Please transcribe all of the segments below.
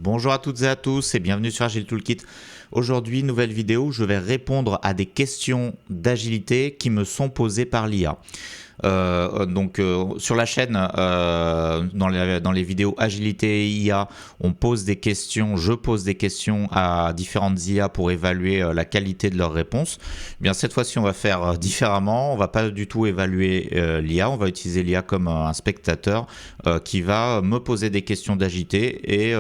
Bonjour à toutes et à tous et bienvenue sur Agile Toolkit. Aujourd'hui, nouvelle vidéo où je vais répondre à des questions d'agilité qui me sont posées par l'IA. Sur la chaîne, dans les vidéos Agilité et IA, on pose des questions, je pose des questions à différentes IA pour évaluer la qualité de leurs réponses. Bien, cette fois-ci, on va faire différemment. On va pas du tout évaluer l'IA. On va utiliser l'IA comme un spectateur qui va me poser des questions d'agilité et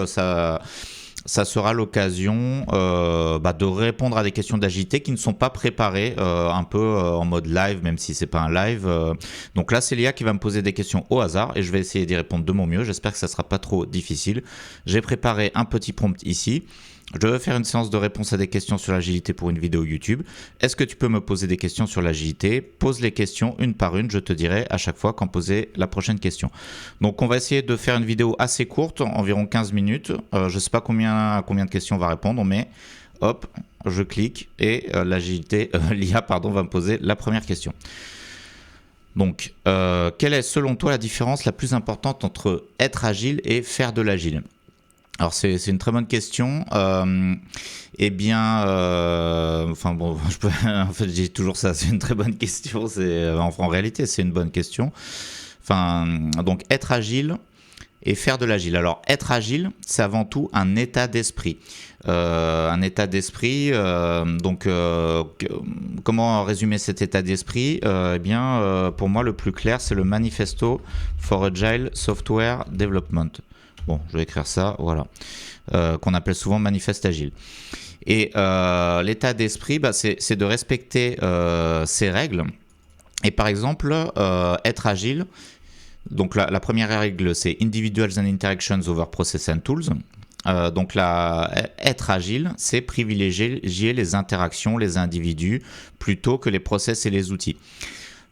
ça sera l'occasion de répondre à des questions d'agilité qui ne sont pas préparées, un peu en mode live, même si c'est pas un live. Donc là, c'est l'IA qui va me poser des questions au hasard et je vais essayer d'y répondre de mon mieux. J'espère que ça sera pas trop difficile. J'ai préparé un petit prompt ici. Je vais faire une séance de réponse à des questions sur l'agilité pour une vidéo YouTube. Est-ce que tu peux me poser des questions sur l'agilité? Pose les questions une par une, je te dirai à chaque fois quand poser la prochaine question. Donc on va essayer de faire une vidéo assez courte, environ 15 minutes. Je ne sais pas à combien de questions on va répondre, mais hop, je clique et l'IA va me poser la première question. Donc, quelle est selon toi la différence la plus importante entre être agile et faire de l'agile? Alors c'est une très bonne question. En fait, je dis toujours ça, c'est une très bonne question. En réalité, c'est une bonne question. Donc être agile et faire de l'agile. Alors être agile, c'est avant tout un état d'esprit. Comment résumer cet état d'esprit? Pour moi, le plus clair, c'est le Manifesto for Agile Software Development. Bon, je vais écrire ça, voilà, qu'on appelle souvent manifeste agile. Et l'état d'esprit, c'est de respecter ces règles. Et par exemple, être agile, donc la première règle, c'est Individuals and Interactions over Process and Tools. Être agile, c'est privilégier les interactions, les individus, plutôt que les process et les outils.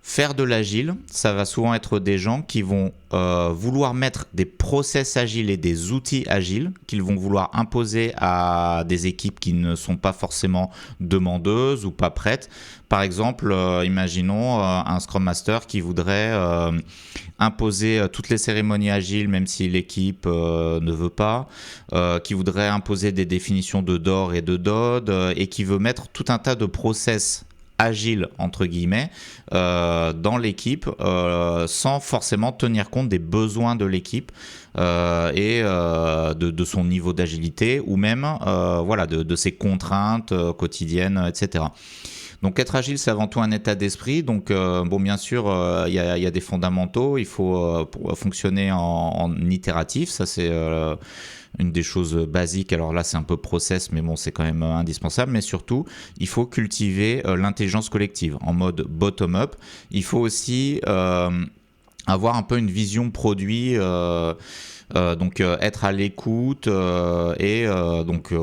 Faire de l'agile, ça va souvent être des gens qui vont vouloir mettre des process agiles et des outils agiles qu'ils vont vouloir imposer à des équipes qui ne sont pas forcément demandeuses ou pas prêtes. Par exemple, imaginons un Scrum Master qui voudrait imposer toutes les cérémonies agiles même si l'équipe ne veut pas, qui voudrait imposer des définitions de DOR et de DOD et qui veut mettre tout un tas de process agile entre guillemets dans l'équipe sans forcément tenir compte des besoins de l'équipe et de son niveau d'agilité ou même de ses contraintes quotidiennes, etc. Donc être agile, c'est avant tout un état d'esprit. Donc bien sûr, il y a des fondamentaux. Il faut fonctionner en itératif. Ça c'est une des choses basiques. Alors là, c'est un peu process, mais bon, c'est quand même indispensable. Mais surtout, il faut cultiver l'intelligence collective en mode bottom-up. Il faut aussi avoir un peu une vision produit. Être à l'écoute donc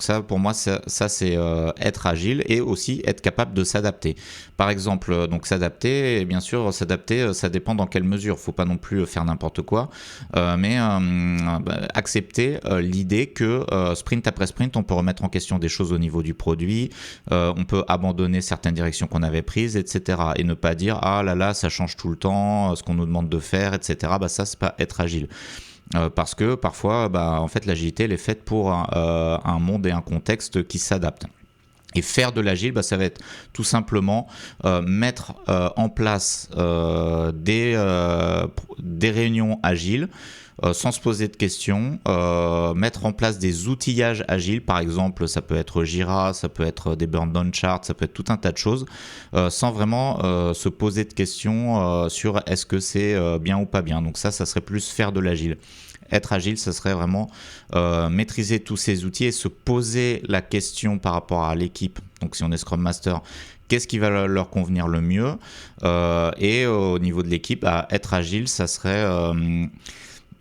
ça pour moi ça c'est être agile et aussi être capable de s'adapter. Par exemple, donc s'adapter, et bien sûr s'adapter, ça dépend dans quelle mesure. Faut pas non plus faire n'importe quoi, mais accepter l'idée que sprint après sprint, on peut remettre en question des choses au niveau du produit, on peut abandonner certaines directions qu'on avait prises, etc. Et ne pas dire ah là là ça change tout le temps, ce qu'on nous demande de faire, etc. Ça c'est pas être agile. Parce que parfois, en fait, l'agilité elle est faite pour un monde et un contexte qui s'adaptent. Et faire de l'agile, ça va être tout simplement mettre en place des réunions agiles sans se poser de questions, mettre en place des outillages agiles, par exemple, ça peut être Jira, ça peut être des burn-down charts, ça peut être tout un tas de choses, sans vraiment se poser de questions sur est-ce que c'est bien ou pas bien. Donc ça serait plus faire de l'agile. Être agile, ça serait vraiment maîtriser tous ces outils et se poser la question par rapport à l'équipe. Donc si on est Scrum Master, qu'est-ce qui va leur convenir le mieux, et au niveau de l'équipe, être agile, ça serait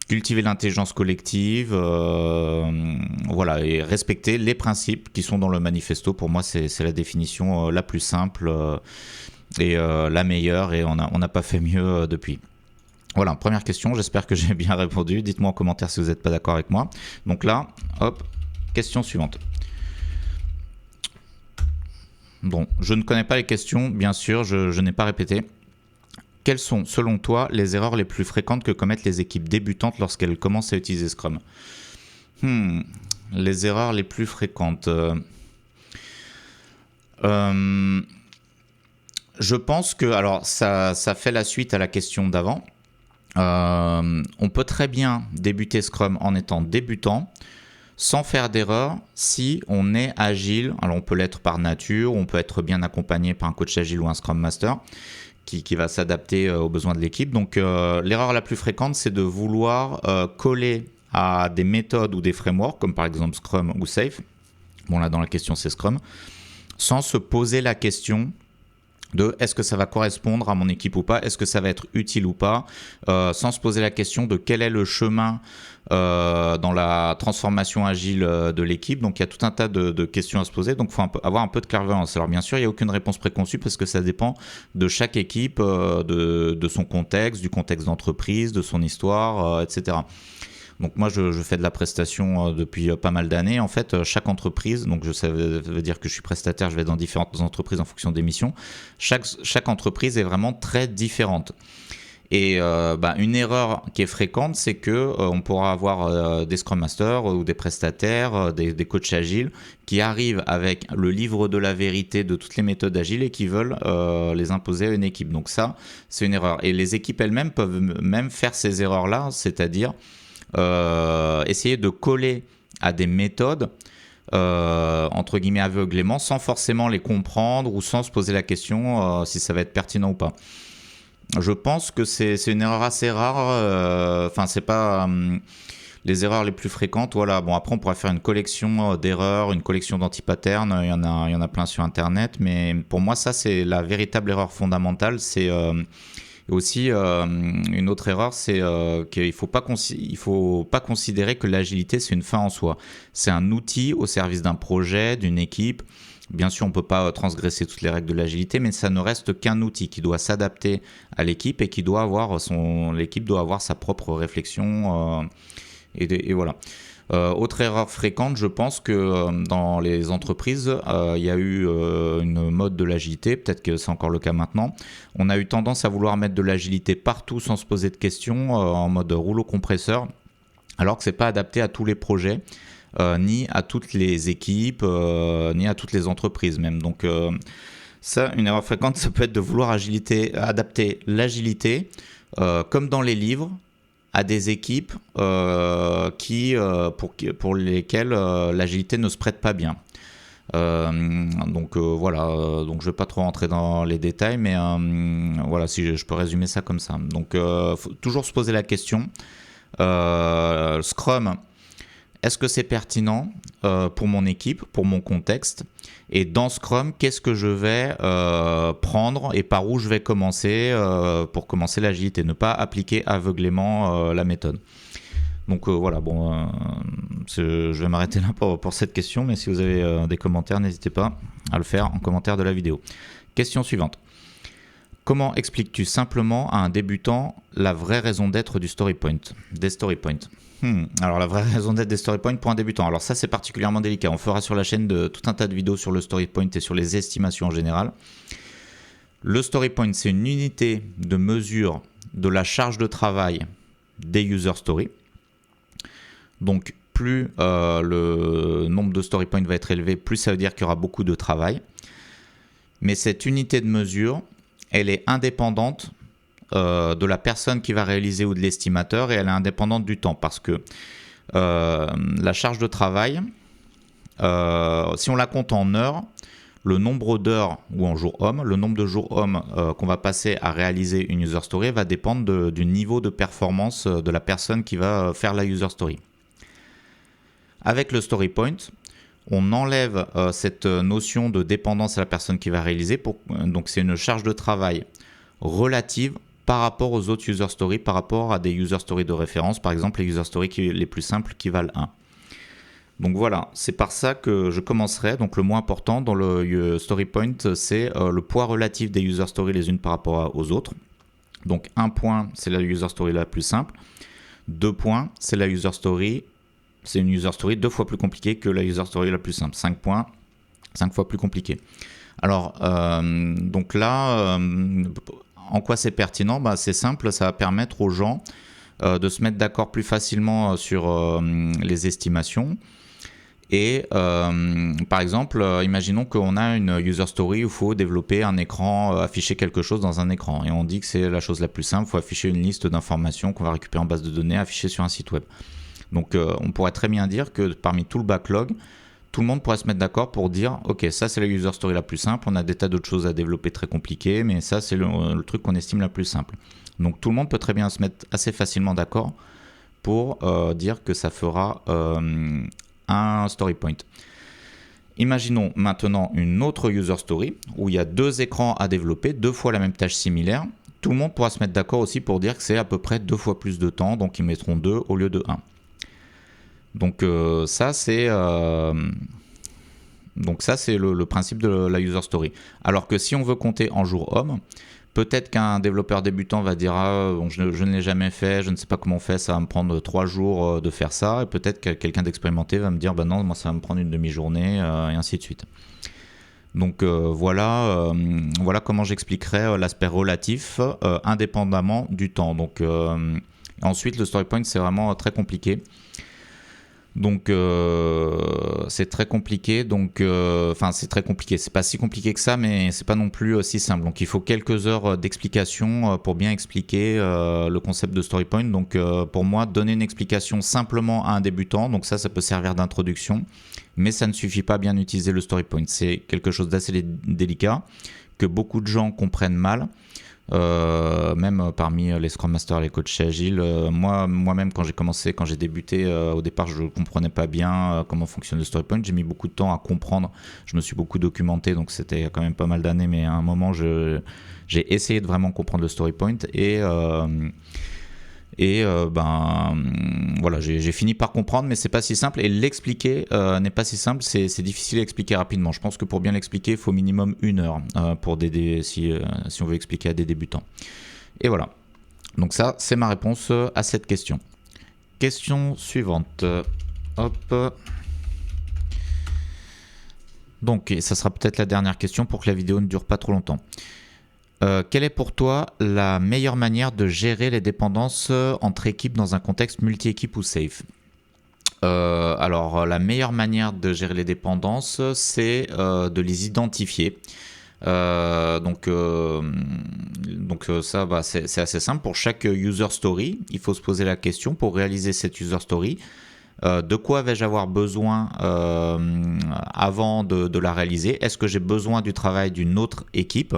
cultiver l'intelligence collective, et respecter les principes qui sont dans le manifesto. Pour moi, c'est la définition la plus simple et la meilleure, et on n'a pas fait mieux depuis. Voilà, première question, j'espère que j'ai bien répondu. Dites-moi en commentaire si vous n'êtes pas d'accord avec moi. Donc là, hop, question suivante. Bon, je ne connais pas les questions, bien sûr, je n'ai pas répété. Quelles sont, selon toi, les erreurs les plus fréquentes que commettent les équipes débutantes lorsqu'elles commencent à utiliser Scrum ? Les erreurs les plus fréquentes. Je pense que, alors ça fait la suite à la question d'avant. On peut très bien débuter Scrum en étant débutant, sans faire d'erreur si on est agile. Alors on peut l'être par nature, on peut être bien accompagné par un coach agile ou un Scrum Master qui va s'adapter aux besoins de l'équipe. Donc l'erreur la plus fréquente, c'est de vouloir coller à des méthodes ou des frameworks, comme par exemple Scrum ou Safe. Bon là dans la question c'est Scrum, sans se poser la question de est-ce que ça va correspondre à mon équipe ou pas, est-ce que ça va être utile ou pas, sans se poser la question de quel est le chemin dans la transformation agile de l'équipe. Donc il y a tout un tas de questions à se poser, donc il faut avoir un peu de clairvoyance. Alors bien sûr, il n'y a aucune réponse préconçue parce que ça dépend de chaque équipe, de son contexte, du contexte d'entreprise, de son histoire, etc. Donc moi, je fais de la prestation depuis pas mal d'années. En fait, chaque entreprise, donc ça veut dire que je suis prestataire, je vais dans différentes entreprises en fonction des missions. Chaque entreprise est vraiment très différente. Et une erreur qui est fréquente, c'est que on pourra avoir des Scrum Masters ou des prestataires, des coachs agiles qui arrivent avec le livre de la vérité de toutes les méthodes agiles et qui veulent les imposer à une équipe. Donc ça, c'est une erreur. Et les équipes elles-mêmes peuvent même faire ces erreurs-là, c'est-à-dire essayer de coller à des méthodes entre guillemets aveuglément sans forcément les comprendre ou sans se poser la question si ça va être pertinent ou pas. Je pense que c'est une erreur assez rare, c'est pas les erreurs les plus fréquentes. Voilà. Bon, après on pourrait faire une collection d'erreurs, une collection d'anti-patterns, il y en a plein sur internet, mais pour moi ça c'est la véritable erreur fondamentale. C'est aussi, une autre erreur, c'est qu'il ne faut pas considérer que l'agilité, c'est une fin en soi. C'est un outil au service d'un projet, d'une équipe. Bien sûr, on ne peut pas transgresser toutes les règles de l'agilité, mais ça ne reste qu'un outil qui doit s'adapter à l'équipe et l'équipe doit avoir sa propre réflexion. Et voilà. Autre erreur fréquente, je pense que dans les entreprises, il y a eu une mode de l'agilité, peut-être que c'est encore le cas maintenant. On a eu tendance à vouloir mettre de l'agilité partout sans se poser de questions, en mode rouleau compresseur, alors que ce n'est pas adapté à tous les projets, ni à toutes les équipes, ni à toutes les entreprises même. Donc ça, une erreur fréquente, ça peut être de vouloir adapter l'agilité, comme dans les livres, à des équipes pour lesquelles l'agilité ne se prête pas bien. Voilà, donc je ne vais pas trop rentrer dans les détails, mais voilà, si je peux résumer ça comme ça. Donc faut toujours se poser la question, Scrum, est-ce que c'est pertinent pour mon équipe, pour mon contexte? Et dans Scrum, qu'est-ce que je vais prendre et par où je vais commencer pour commencer l'agilité? Ne pas appliquer aveuglément la méthode. Donc voilà, bon, je vais m'arrêter là pour cette question, mais si vous avez des commentaires, n'hésitez pas à le faire en commentaire de la vidéo. Question suivante. Comment expliques-tu simplement à un débutant la vraie raison d'être des story points? Alors la vraie raison d'être des story points pour un débutant. Alors ça c'est particulièrement délicat. On fera sur la chaîne tout un tas de vidéos sur le story point et sur les estimations en général. Le story point, c'est une unité de mesure de la charge de travail des user stories. Donc plus le nombre de story points va être élevé, plus ça veut dire qu'il y aura beaucoup de travail. Mais cette unité de mesure, elle est indépendante de la personne qui va réaliser ou de l'estimateur, et elle est indépendante du temps parce que la charge de travail, si on la compte en heures, le nombre d'heures ou en jours hommes, le nombre de jours hommes qu'on va passer à réaliser une user story va dépendre du niveau de performance de la personne qui va faire la user story. Avec le story point, on enlève cette notion de dépendance à la personne qui va réaliser. Donc c'est une charge de travail relative par rapport aux autres user stories, par rapport à des user stories de référence, par exemple les user stories les plus simples qui valent 1. Donc voilà, c'est par ça que je commencerai. Donc le moins important dans le story point, c'est le poids relatif des user stories les unes par rapport aux autres. Donc 1 point, c'est la user story la plus simple. 2 points, c'est la user story. C'est une user story 2 fois plus compliquée que la user story la plus simple. 5 points, 5 fois plus compliqué. Alors, donc là, en quoi c'est pertinent? C'est simple, ça va permettre aux gens de se mettre d'accord plus facilement sur les estimations. Et par exemple, imaginons qu'on a une user story où il faut développer un écran, afficher quelque chose dans un écran. Et on dit que c'est la chose la plus simple, il faut afficher une liste d'informations qu'on va récupérer en base de données, afficher sur un site web. Donc on pourrait très bien dire que parmi tout le backlog, tout le monde pourrait se mettre d'accord pour dire ok, ça c'est la user story la plus simple, on a des tas d'autres choses à développer très compliquées, mais ça c'est le truc qu'on estime la plus simple. Donc tout le monde peut très bien se mettre assez facilement d'accord pour dire que ça fera un story point. Imaginons maintenant une autre user story où il y a 2 écrans à développer, 2 fois la même tâche similaire. Tout le monde pourra se mettre d'accord aussi pour dire que c'est à peu près 2 fois plus de temps, donc ils mettront 2 au lieu de 1. Donc ça c'est le principe de la user story. Alors que si on veut compter en jour homme, peut-être qu'un développeur débutant va dire bon, je ne l'ai jamais fait, je ne sais pas comment on fait, ça va me prendre 3 jours de faire ça. Et peut-être que quelqu'un d'expérimenté va me dire non, moi ça va me prendre une demi-journée et ainsi de suite. Donc voilà comment j'expliquerai l'aspect relatif indépendamment du temps. Donc ensuite le story point c'est vraiment très compliqué. Donc c'est très compliqué, c'est très compliqué, c'est pas si compliqué que ça, mais c'est pas non plus si simple. Donc il faut quelques heures d'explication pour bien expliquer le concept de story point. Donc pour moi, donner une explication simplement à un débutant, donc ça peut servir d'introduction, mais ça ne suffit pas à bien utiliser le story point. C'est quelque chose d'assez délicat, que beaucoup de gens comprennent mal. Même parmi les Scrum Masters, les coachs agiles, moi-même quand j'ai débuté, au départ je ne comprenais pas bien comment fonctionne le story point. J'ai mis beaucoup de temps à comprendre, je me suis beaucoup documenté, donc c'était quand même pas mal d'années, mais à un moment j'ai essayé de vraiment comprendre le story point voilà, j'ai fini par comprendre, mais c'est pas si simple, et l'expliquer n'est pas si simple, c'est difficile à expliquer rapidement. Je pense que pour bien l'expliquer, il faut au minimum 1 heure si on veut expliquer à des débutants. Et voilà, donc ça c'est ma réponse à cette question. Question suivante. Hop. Donc ça sera peut-être la dernière question pour que la vidéo ne dure pas trop longtemps. Quelle est pour toi la meilleure manière de gérer les dépendances entre équipes dans un contexte multi-équipe ou safe ? Alors la meilleure manière de gérer les dépendances, c'est de les identifier. Donc ça, c'est assez simple. Pour chaque user story, il faut se poser la question pour réaliser cette user story. De quoi vais-je avoir besoin avant de la réaliser ? Est-ce que j'ai besoin du travail d'une autre équipe ?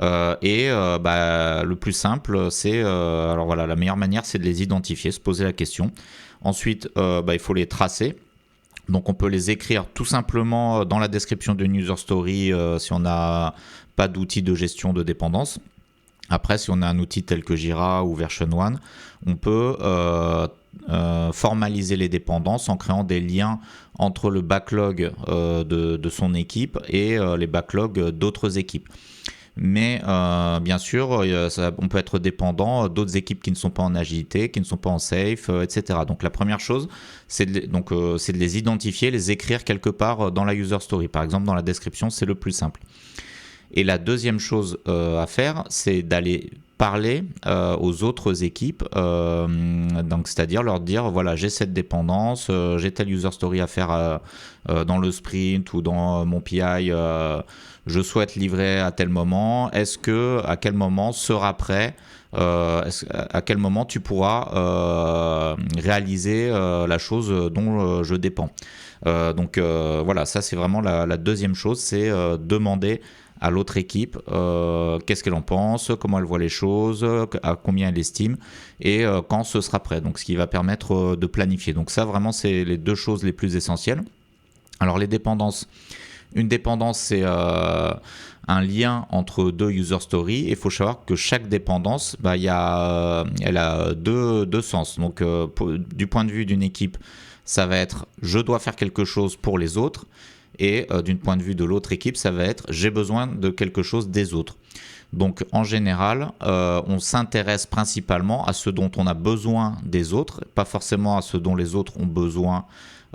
Le plus simple, c'est la meilleure manière, c'est de les identifier, se poser la question. Ensuite, il faut les tracer. Donc on peut les écrire tout simplement dans la description d'une user story si on n'a pas d'outil de gestion de dépendance. Après, si on a un outil tel que Jira ou Version1, on peut formaliser les dépendances en créant des liens entre le backlog de son équipe et les backlogs d'autres équipes. Mais bien sûr, on peut être dépendant d'autres équipes qui ne sont pas en agilité, qui ne sont pas en safe, etc. Donc la première chose, c'est de les identifier, les écrire quelque part dans la user story. Par exemple, dans la description, c'est le plus simple. Et la deuxième chose à faire, c'est d'aller parler aux autres équipes, donc c'est-à-dire leur dire voilà, j'ai cette dépendance, j'ai telle user story à faire dans le sprint ou dans mon PI, je souhaite livrer à tel moment, à quel moment sera prêt, à quel moment tu pourras réaliser la chose dont je dépends. Voilà, ça c'est vraiment la deuxième chose, c'est demander à l'autre équipe qu'est-ce qu'elle en pense, comment elle voit les choses, à combien elle estime et quand ce sera prêt. Donc ce qui va permettre de planifier. Donc ça vraiment c'est les 2 choses les plus essentielles. Alors les dépendances. Une dépendance, c'est un lien entre 2 user stories. Il faut savoir que chaque dépendance, elle a deux sens. Donc, du point de vue d'une équipe, ça va être « je dois faire quelque chose pour les autres ». Et d'un point de vue de l'autre équipe, ça va être « j'ai besoin de quelque chose des autres ». Donc, en général, on s'intéresse principalement à ce dont on a besoin des autres, pas forcément à ce dont les autres ont besoin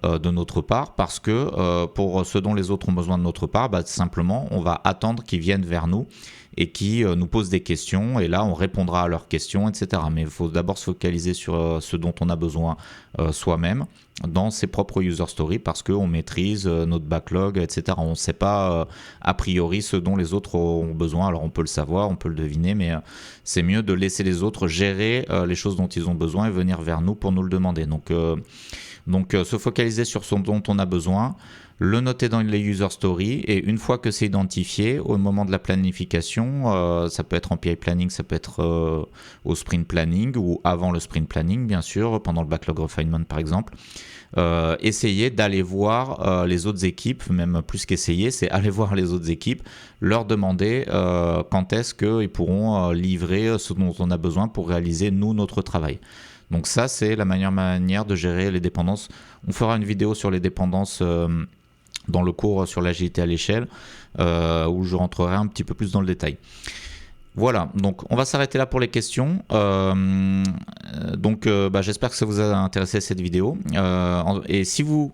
de notre part, parce que pour ce dont les autres ont besoin de notre part, simplement on va attendre qu'ils viennent vers nous et qui nous posent des questions, et là on répondra à leurs questions, etc. Mais il faut d'abord se focaliser sur ce dont on a besoin soi-même dans ses propres user stories, parce qu'on maîtrise notre backlog, etc. On ne sait pas a priori ce dont les autres ont besoin. Alors on peut le savoir, on peut le deviner, mais c'est mieux de laisser les autres gérer les choses dont ils ont besoin et venir vers nous pour nous le demander. Donc se focaliser sur ce dont on a besoin, le noter dans les user stories, et une fois que c'est identifié, au moment de la planification, ça peut être en PI planning, ça peut être au sprint planning ou avant le sprint planning, bien sûr, pendant le backlog refinement par exemple, essayer d'aller voir les autres équipes, même plus qu'essayer, c'est aller voir les autres équipes, leur demander quand est-ce qu'ils pourront livrer ce dont on a besoin pour réaliser nous notre travail. Donc ça, c'est la meilleure manière de gérer les dépendances. On fera une vidéo sur les dépendances dans le cours sur l'agilité à l'échelle, où je rentrerai un petit peu plus dans le détail. Voilà, donc on va s'arrêter là pour les questions. J'espère que ça vous a intéressé cette vidéo. Et si vous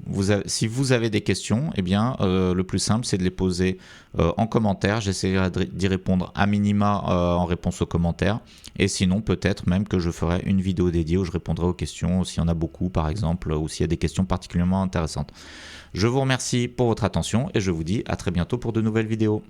avez des questions, eh bien, le plus simple, c'est de les poser en commentaire. J'essaierai d'y répondre à minima en réponse aux commentaires. Et sinon, peut-être même que je ferai une vidéo dédiée où je répondrai aux questions, s'il y en a beaucoup par exemple, ou s'il y a des questions particulièrement intéressantes. Je vous remercie pour votre attention et je vous dis à très bientôt pour de nouvelles vidéos.